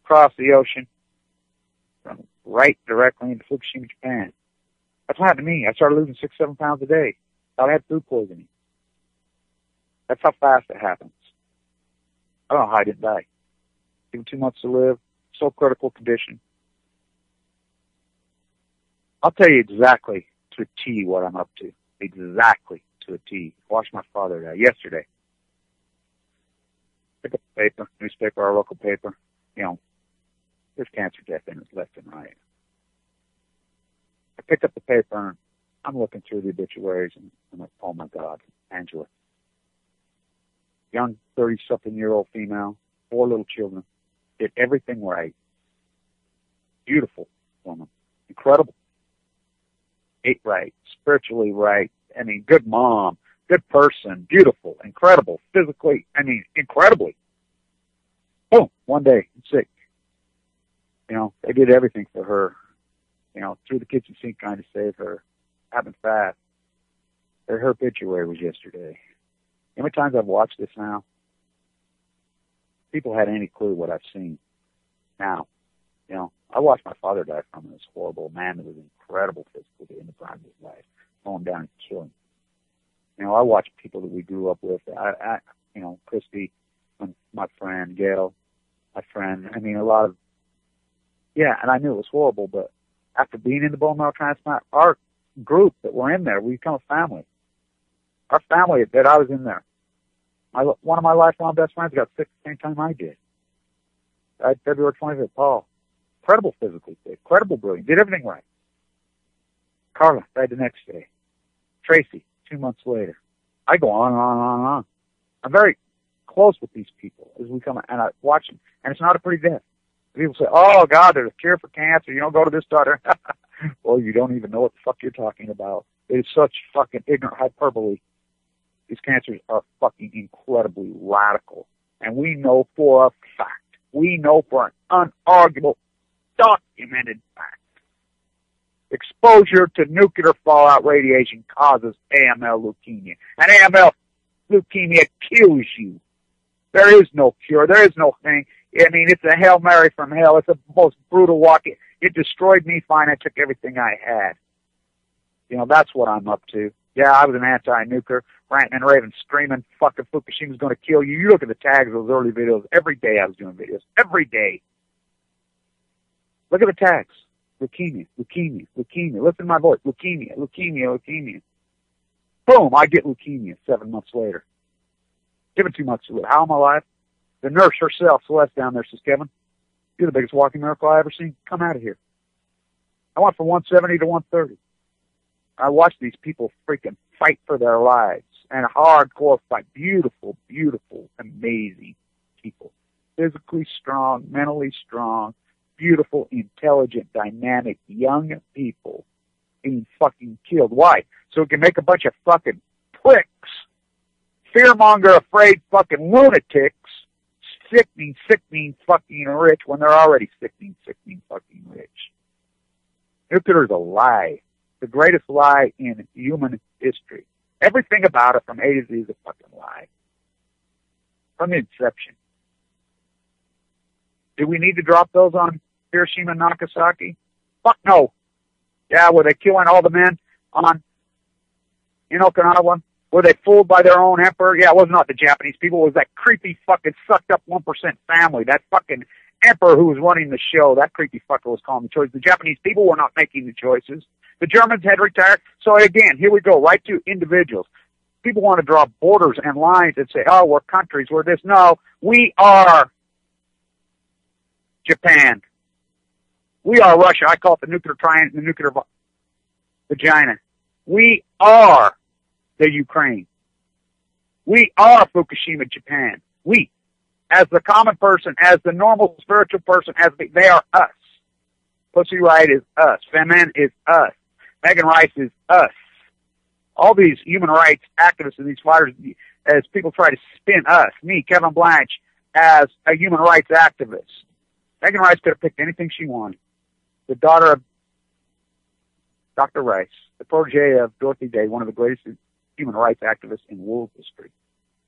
across the ocean, run right directly into Fukushima, Japan. That's what happened to me. I started losing 6-7 pounds a day. Thought I had food poisoning. That's how fast it happens. I don't know how I didn't die. Given 2 months to live, so critical condition. I'll tell you exactly to a T what I'm up to. Exactly to a T. Watched my father die yesterday. Pick up the paper, newspaper, our local paper. There's cancer death in it left and right. I picked up the paper and I'm looking through the obituaries and I'm like, oh my God, Angela. Young 30-something-year-old female, 4 little children, did everything right. Beautiful woman. Incredible. ate right, spiritually right. I mean, good mom, good person, beautiful, incredible, physically, I mean, incredibly. Boom, one day, sick. You know, they did everything for her. You know, through the kitchen sink trying to save her. Having fat. Her obituary was yesterday. How many times I've watched this now? People had any clue what I've seen. Now, you know, I watched my father die from this horrible man that was incredible physically in the prime of his life. Mow him down and kill him. You know, I watched people that we grew up with. You know, Christy, my friend, Gail, my friend. I mean, a lot of, yeah, and I knew it was horrible, but after being in the bone marrow transplant, our group that were in there, we become a family. Our family that I was in there. One of my lifelong best friends got sick the same time I did. Died February 25th, Paul. Incredible physically fit, incredible brilliant, did everything right. Carla died the next day. Tracy, 2 months later. I go on and on and on and on. I'm very close with these people as we come, and I watch them, and it's not a pretty death. People say, oh, God, there's a cure for cancer. You don't go to this doctor. Well, you don't even know what the fuck you're talking about. It is such fucking ignorant hyperbole. These cancers are fucking incredibly radical. And we know for a fact, we know for an unarguable, documented fact, exposure to nuclear fallout radiation causes AML leukemia. And AML leukemia kills you. There is no cure. There is no thing. I mean, it's a Hail Mary from hell. It's the most brutal walk. It destroyed me fine. I took everything I had. You know, that's what I'm up to. Yeah, I was an anti-nuclear, ranting and raving, screaming, fucking Fukushima's going to kill you. You look at the tags of those early videos. Every day I was doing videos. Every day. Look at the tags. Leukemia, leukemia, leukemia. Listen to my voice. Leukemia, leukemia, leukemia. Boom, I get leukemia 7 months later. Give it 2 months to live. How am I alive? The nurse herself, Celeste, down there, says, Kevin, you're the biggest walking miracle I ever seen. Come out of here. I went from 170 to 130. I watched these people freaking fight for their lives and a hardcore fight. Beautiful, beautiful, amazing people. Physically strong, mentally strong, beautiful, intelligent, dynamic, young people being fucking killed. Why? So it can make a bunch of fucking pricks, fearmonger, afraid fucking lunatics, sickening fucking rich when they're already sickening fucking rich. Nuclear is a lie. The greatest lie in human history. Everything about it from A to Z is a fucking lie. From the inception. Do we need to drop those on Hiroshima and Nagasaki? Fuck no. Yeah, were they killing all the men in Okinawa? Were they fooled by their own emperor? Yeah, it was not the Japanese people. It was that creepy fucking sucked up 1% family. That fucking emperor who was running the show. That creepy fucker was calling the choices. The Japanese people were not making the choices. The Germans had retired. So again, here we go, right to individuals. People want to draw borders and lines and say, oh, we're countries, we're this. No, we are Japan. We are Russia. I call it the nuclear triangle, the nuclear vagina. We are the Ukraine. We are Fukushima, Japan. We, as the common person, as the normal spiritual person, they are us. Pussy Riot is us. Femen is us. Megan Rice is us. All these human rights activists and these fighters, as people try to spin us, me, Kevin Blanch, as a human rights activist. Megan Rice could have picked anything she wanted. The daughter of Dr. Rice, the protege of Dorothy Day, one of the greatest human rights activists in world history.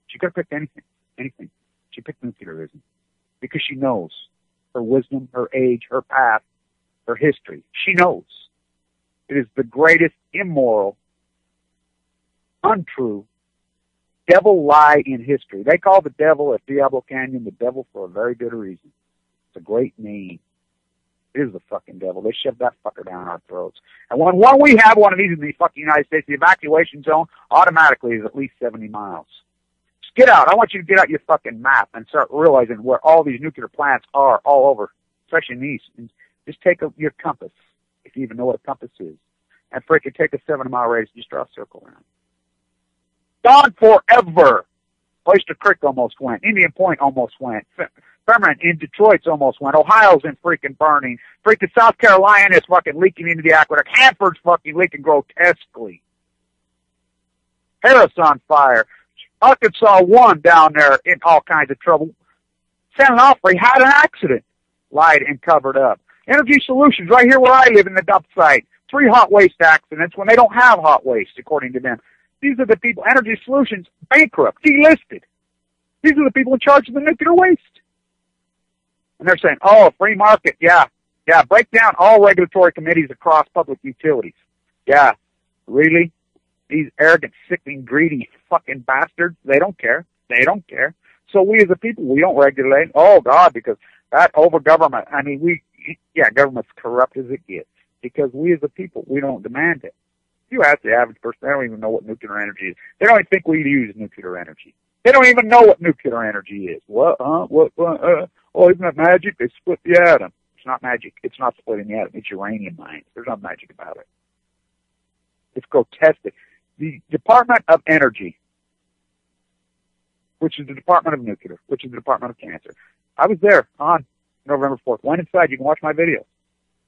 She could have picked anything. She picked nuclearism because she knows her wisdom, her age, her path, her history. She knows. It is the greatest immoral, untrue, devil lie in history. They call the devil at Diablo Canyon the devil for a very good reason. It's a great name. It is the fucking devil. They shove that fucker down our throats. And when we have one of these in the fucking United States, the evacuation zone automatically is at least 70 miles. Just get out. I want you to get out your fucking map and start realizing where all these nuclear plants are all over, especially in the east. And just take your compass, if you even know what a compass is, and freaking take a 7-mile radius and just draw a circle around. Gone forever. Oyster Creek almost went. Indian Point almost went. experiment in Detroit's almost went. Ohio's in freaking burning. Freaking South Carolina is fucking leaking into the aqueduct. Hanford's fucking leaking grotesquely. Harris on fire. Arkansas 1 down there in all kinds of trouble. San Onofre had an accident. Lied and covered up. Energy Solutions, right here where I live in the dump site. 3 hot waste accidents when they don't have hot waste, according to them. These are the people, Energy Solutions, bankrupt, delisted. These are the people in charge of the nuclear waste. And they're saying, oh, free market, yeah, break down all regulatory committees across public utilities. Yeah, really? These arrogant, sickening, greedy fucking bastards, they don't care. They don't care. So we as a people, we don't regulate. Oh, God, because that over-government, I mean, government's corrupt as it gets. Because we as a people, we don't demand it. If you ask the average person, they don't even know what nuclear energy is. They don't even think we use nuclear energy. They don't even know what nuclear energy is. What? Oh, isn't that magic? They split the atom. It's not magic. It's not splitting the atom. It's uranium mines. There's no magic about it. It's grotesque. The Department of Energy, which is the Department of Nuclear, which is the Department of Cancer. I was there on November 4th. Went inside. You can watch my video.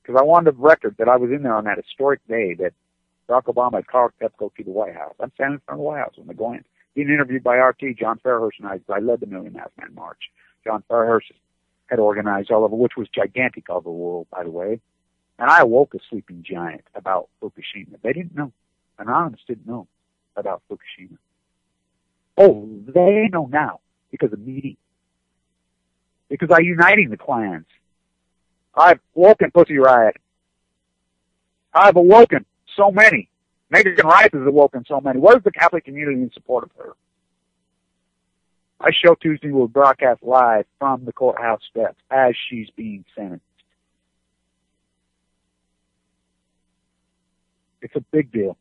Because I wanted a record that I was in there on that historic day that Barack Obama had called Pepco to the White House. I'm standing in front of the White House when they go in. Being interviewed by RT, John Fairhurst, and I led the Million Masked Man March. John Fairhurst had organized all over, which was gigantic all over the world, by the way. And I awoke a sleeping giant about Fukushima. They didn't know. Anonymous didn't know about Fukushima. Oh, they know now because of media. Because I'm uniting the clans. I've woken Pussy Riot. I've awoken so many. Megan Rice has awoken so many. Where's the Catholic community in support of her? I Show Tuesday will broadcast live from the courthouse steps as she's being sentenced. It's a big deal.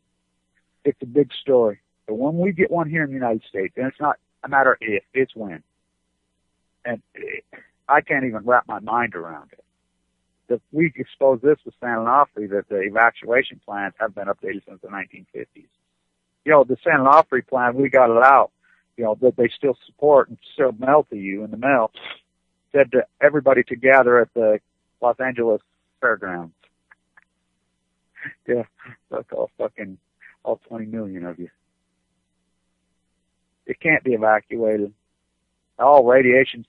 It's a big story. But when we get one here in the United States, and it's not a matter of if, it's when. And I can't even wrap my mind around it. That we exposed this with San Onofre, that the evacuation plans have been updated since the 1950s. You know, the San Onofre plan, we got it out, you know, that they still support and still mail to you in the mail, said to everybody to gather at the Los Angeles Fairgrounds. Yeah, that's all 20 million of you. It can't be evacuated. All radiation,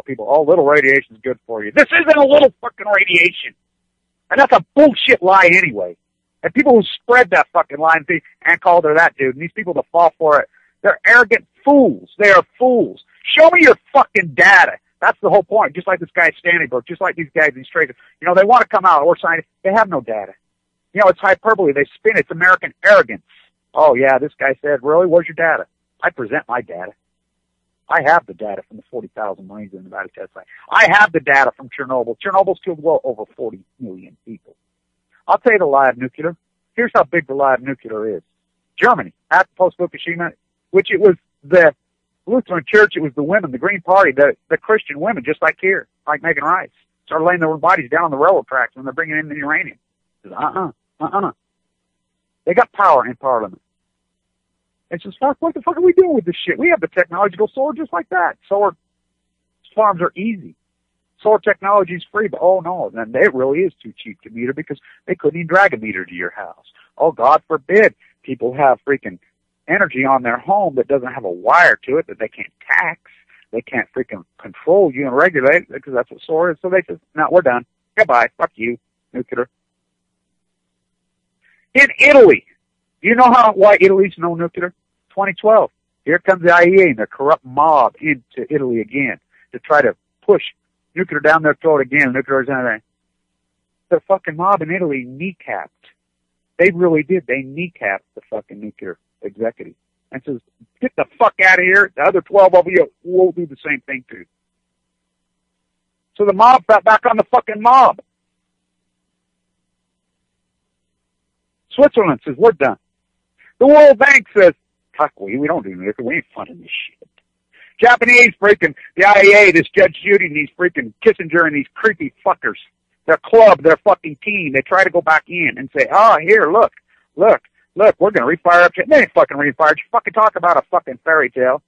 people, little radiation is good for you. This isn't a little fucking radiation. And that's a bullshit lie anyway. And people who spread that fucking lie and called her that dude, and these people that fall for it, they're arrogant fools. They are fools. Show me your fucking data. That's the whole point. Just like this guy Stanley Brook, just like these guys, these traders. You know, they want to come out or sign it. They have no data. You know, it's hyperbole. They spin. It's American arrogance. Oh, yeah, this guy said, really? Where's your data? I present my data. I have the data from the 40,000 Marines in the Nevada test site. I have the data from Chernobyl. Chernobyl's killed well over 40 million people. I'll tell you the lie of nuclear. Here's how big the lie of nuclear is. Germany, after post-Fukushima, which it was the Lutheran Church, it was the women, the Green Party, the Christian women, just like here, like Megan Rice, started laying their bodies down on the railroad tracks when they're bringing in the uranium. They got power in Parliament. It's just, fuck, what the fuck are we doing with this shit? We have the technology to go solar just like that. Solar farms are easy. Solar technology is free, but oh no, then it really is too cheap to meter because they couldn't even drag a meter to your house. Oh, God forbid people have freaking energy on their home that doesn't have a wire to it that they can't tax. They can't freaking control you and regulate it because that's what solar is. So they say, no, we're done. Goodbye. Fuck you, nuclear. In Italy, do you know why Italy's no nuclear? 2012. Here comes the IEA and the corrupt mob into Italy again to try to push nuclear down their throat again. Nuclear is anything. The fucking mob in Italy kneecapped. They really did. They kneecapped the fucking nuclear executive and says, get the fuck out of here. The other 12 of you will do the same thing too. So the mob got back on the fucking mob. Switzerland says, we're done. The World Bank says, fuck, we don't do nuclear. We ain't funding this shit. Japanese freaking, the IAEA, this Judge Judy and these freaking Kissinger and these creepy fuckers. Their club, their fucking team, they try to go back in and say, here, look, we're going to refire up. They ain't fucking refired. You fucking talk about a fucking fairy tale.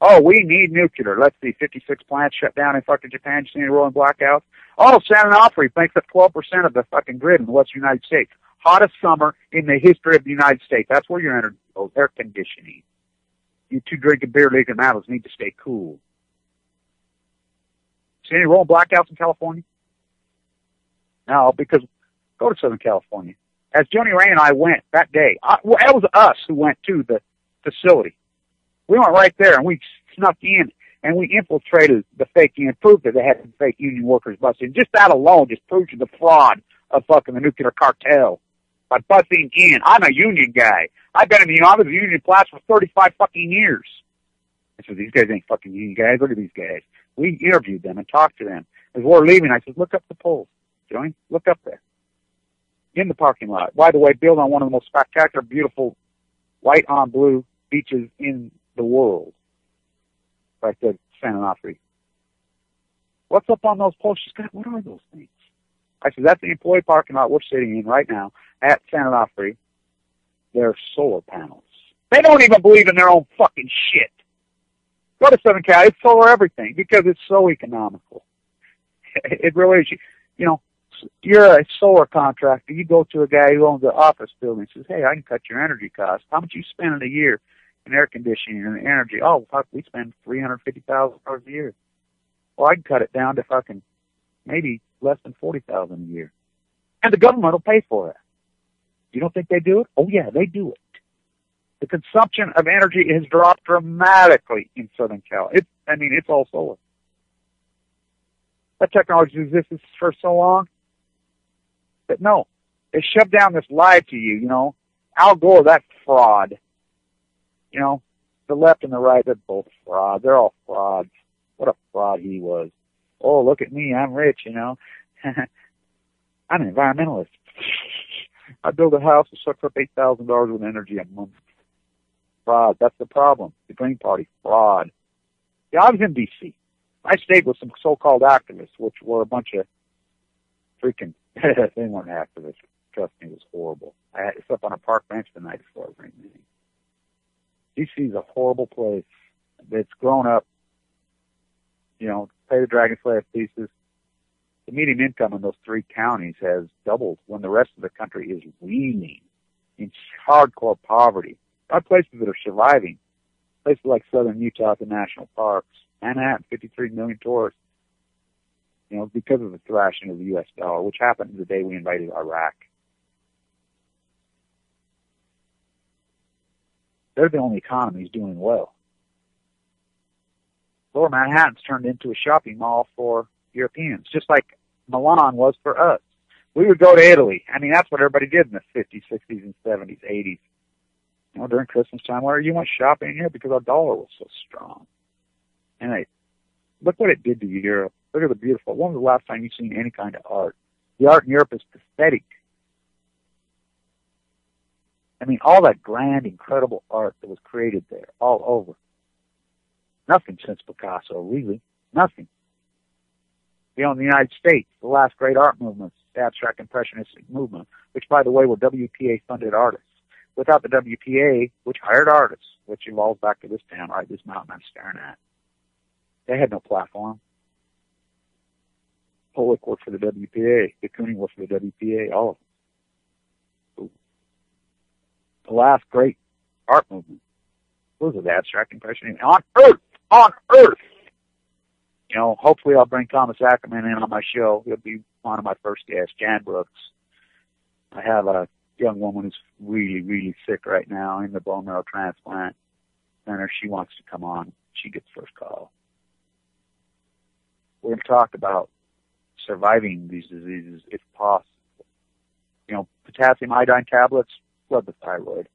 Oh, we need nuclear. Let's see, 56 plants shut down in fucking Japan. You see any rolling blackouts? Oh, San Onofre makes up 12% of the fucking grid in the western United States. Hottest summer in the history of the United States. That's where your energy goes, air conditioning. You two drinking beer leaking mammals need to stay cool. See any rolling blackouts in California? No, because go to Southern California. As Joni Ray and I went that day, it was us who went to the facility. We went right there and we snuck in and we infiltrated the fake union, proved that they had fake union workers busting. Just that alone just proves you the fraud of fucking the nuclear cartel by busting in. I'm a union guy. I've been in the I was a union class for 35 fucking years. I said, these guys ain't fucking union guys. Look at these guys. We interviewed them and talked to them. As we're leaving, I said, look up the polls. Johnny, look up there. In the parking lot. By the way, built on one of the most spectacular, beautiful, white on blue beaches in the world. Right there, San Onofre. What's up on those poles? She's got, what are those things? I said, that's the employee parking lot we're sitting in right now at San Onofre. They're solar panels. They don't even believe in their own fucking shit. Go to Southern Cal, it's solar everything because it's so economical. It really is. You know, you're a solar contractor. You go to a guy who owns an office building and says, hey, I can cut your energy costs. How much you spend in a year in air conditioning and energy? Oh, fuck, we spend $350,000 a year. Well, I can cut it down to fucking maybe less than $40,000 a year. And the government will pay for it. You don't think they do it? Oh, yeah, they do it. The consumption of energy has dropped dramatically in Southern Cal. It's all solar. That technology exists for so long. But no, they shove down this lie to you, you know. Al Gore, that fraud. You know, the left and the right, they're both frauds. They're all frauds. What a fraud he was. Oh, look at me, I'm rich, you know. I'm an environmentalist. I build a house that sucks up $8,000 with energy a month. Fraud, that's the problem. The Green Party, fraud. Yeah, I was in D.C. I stayed with some so-called activists, which were a bunch of freaking, they weren't activists. Trust me, it was horrible. I slept on a park bench the night before a ring meeting. D.C. is a horrible place. It's grown up, you know, pay the dragon slayer pieces. The median income in those three counties has doubled when the rest of the country is reeling in hardcore poverty. There are places that are surviving. Places like southern Utah, the national parks. Manhattan, 53 million tourists. You know, because of the thrashing of the U.S. dollar, which happened the day we invaded Iraq. They're the only economies doing well. Lower Manhattan's turned into a shopping mall for Europeans, just like Milan was for us. We would go to Italy. I mean, that's what everybody did in the 50s, 60s, and 70s, 80s. You know, during Christmas time, where you went shopping here because our dollar was so strong. And hey, look what it did to Europe. Look at the beautiful. When was the last time you've seen any kind of art? The art in Europe is pathetic. I mean, all that grand, incredible art that was created there, all over. Nothing since Picasso, really. Nothing. You know, in the United States, the last great art movement, the abstract impressionistic movement, which, by the way, were WPA-funded artists. Without the WPA, which hired artists, which evolves back to this town, right, this mountain I'm staring at, they had no platform. Pollock worked for the WPA. De Kooning worked for the WPA, all of them. The last great art movement was the abstract impressionism on Earth! On Earth! You know, hopefully I'll bring Thomas Ackerman in on my show. He'll be one of my first guests, Jan Brooks. I have a young woman who's really, really sick right now in the bone marrow transplant center. She wants to come on. She gets first call. We're going to talk about surviving these diseases if possible. You know, potassium iodine tablets, flood the thyroid.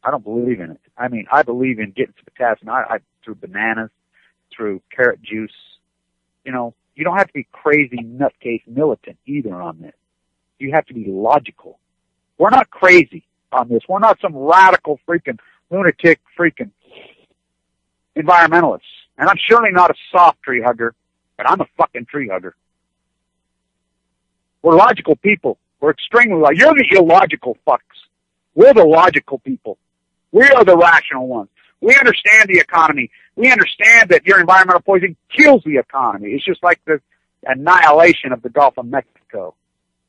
I don't believe in it. I mean, I believe in getting some potassium iodine through bananas, through carrot juice. You know, you don't have to be crazy, nutcase, militant either on this. You have to be logical. We're not crazy on this. We're not some radical freaking lunatic freaking environmentalists. And I'm surely not a soft tree hugger, but I'm a fucking tree hugger. We're logical people. We're extremely logical. You're the illogical fucks. We're the logical people. We are the rational ones. We understand the economy. We understand that your environmental poisoning kills the economy. It's just like the annihilation of the Gulf of Mexico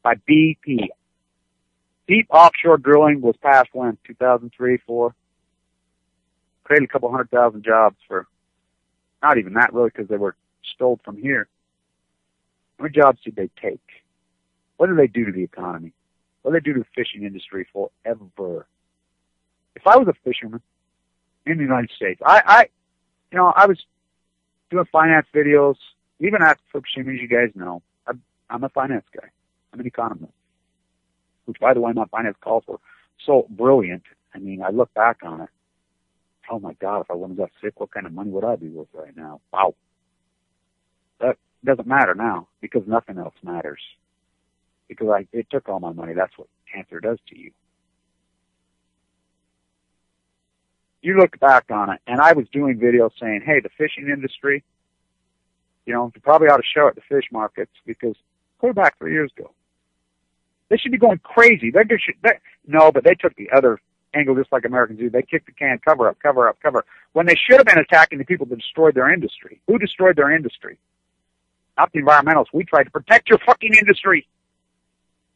by BP. Deep offshore drilling was passed when? 2003, 4? Created a couple 100,000 jobs for, not even that really, because they were stole from here. How many jobs did they take? What did they do to the economy? What did they do to the fishing industry forever? If I was a fisherman in the United States, I was doing finance videos, even at Fukushima, as you guys know. I'm a finance guy. I'm an economist, which, by the way, my finance calls were so brilliant. I mean, I look back on it. Oh, my God, if I wouldn't have got sick, what kind of money would I be worth right now? Wow. That doesn't matter now because nothing else matters. Because it took all my money. That's what cancer does to you. You look back on it, and I was doing videos saying, hey, the fishing industry, you probably ought to show it to fish markets because clear back 3 years ago. They should be going crazy. No, but they took the other angle just like Americans do. They kicked the can, cover up, when they should have been attacking the people that destroyed their industry. Who destroyed their industry? Not the environmentalists. We tried to protect your fucking industry.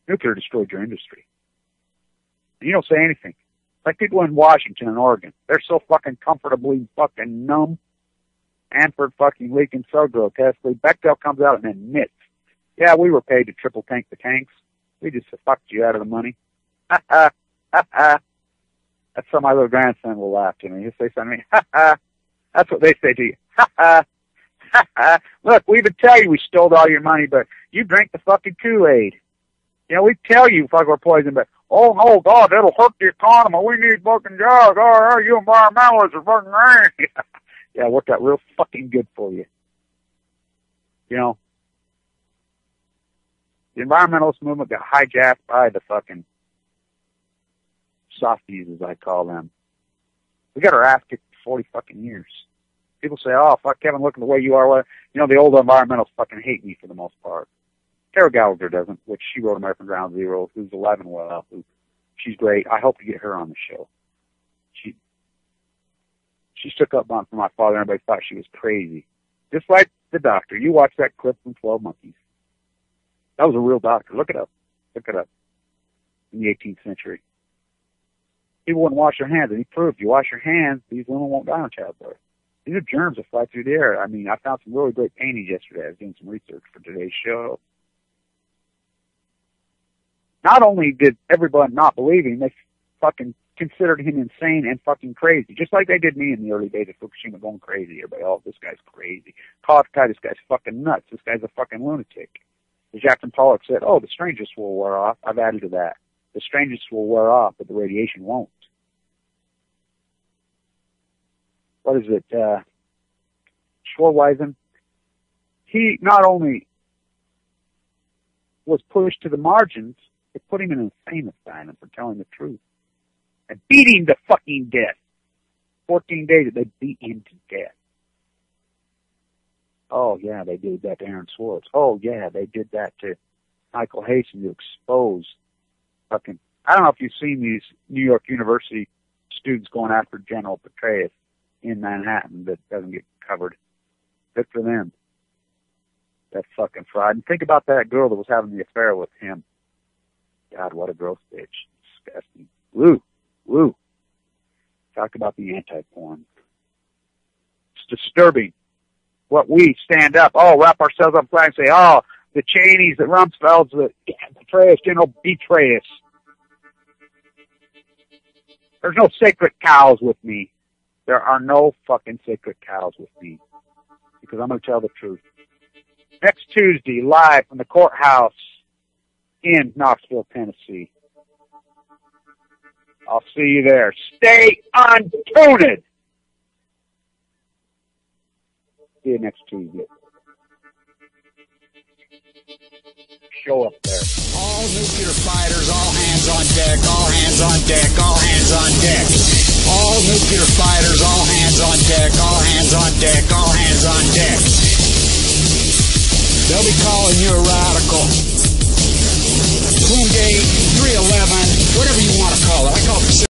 Nuclear destroyed your industry. And you don't say anything. Like people in Washington and Oregon. They're so fucking comfortably fucking numb. Hanford fucking leaking so grotesquely. Bechtel comes out and admits, yeah, we were paid to triple tank the tanks. We just fucked you out of the money. Ha ha, ha ha. That's how my little grandson will laugh to me. He'll say something to me, ha ha. That's what they say to you. Ha ha. Ha ha. Look, we would tell you we stole all your money, but you drank the fucking Kool-Aid. We tell you fuck we're poison, but oh no, God, that'll hurt the economy. We need fucking jobs. Oh, you environmentalists are fucking right. Yeah, it worked out real fucking good for you. The environmentalist movement got hijacked by the fucking softies, as I call them. We got our ass kicked for 40 fucking years. People say, oh, fuck Kevin, look at the way you are. The old environmentalists fucking hate me for the most part. Tara Gallagher doesn't, which she wrote American Ground Zero, who's 11 well. She's great. I hope to get her on the show. She stuck up for my father, and everybody thought she was crazy. Just like the doctor. You watch that clip from 12 Monkeys. That was a real doctor. Look it up. In the 18th century. People wouldn't wash their hands, and he proved you wash your hands, these women won't die in childbirth. These are germs that fly through the air. I mean, I found some really great paintings yesterday. I was doing some research for today's show. Not only did everybody not believe him, they fucking considered him insane and fucking crazy. Just like they did me in the early days of Fukushima, going crazy. Everybody, oh, this guy's crazy. This guy's fucking nuts. This guy's a fucking lunatic. As Jackson Pollock said, oh, the strangest will wear off. I've added to that. The strangest will wear off, but the radiation won't. What is it? Schwarweisen. He not only was pushed to the margins, they put him in an insane asylum for telling the truth. And beat him to fucking death. 14 days they beat him to death. Oh, yeah, they did that to Aaron Swartz. Oh, yeah, they did that to Michael Haston to expose fucking... I don't know if you've seen these New York University students going after General Petraeus in Manhattan that doesn't get covered. Good for them. That fucking fraud. And think about that girl that was having the affair with him. God, what a gross bitch. Disgusting. Woo. Talk about the anti-porn. It's disturbing. What we stand up, wrap ourselves up flat and say, the Cheneys, the Rumsfelds, the Petraeus, General betray us. There's no sacred cows with me. There are no fucking sacred cows with me. Because I'm going to tell the truth. Next Tuesday, live from the courthouse in Knoxville, Tennessee. I'll see you there. Stay untuned. See you next Tuesday. Show up there. All nuclear fighters, all hands on deck, all hands on deck, all hands on deck. All nuclear fighters, all hands on deck, all hands on deck, all hands on deck. They'll be calling you a radical. Twingate, 311, whatever you want to call it. I call it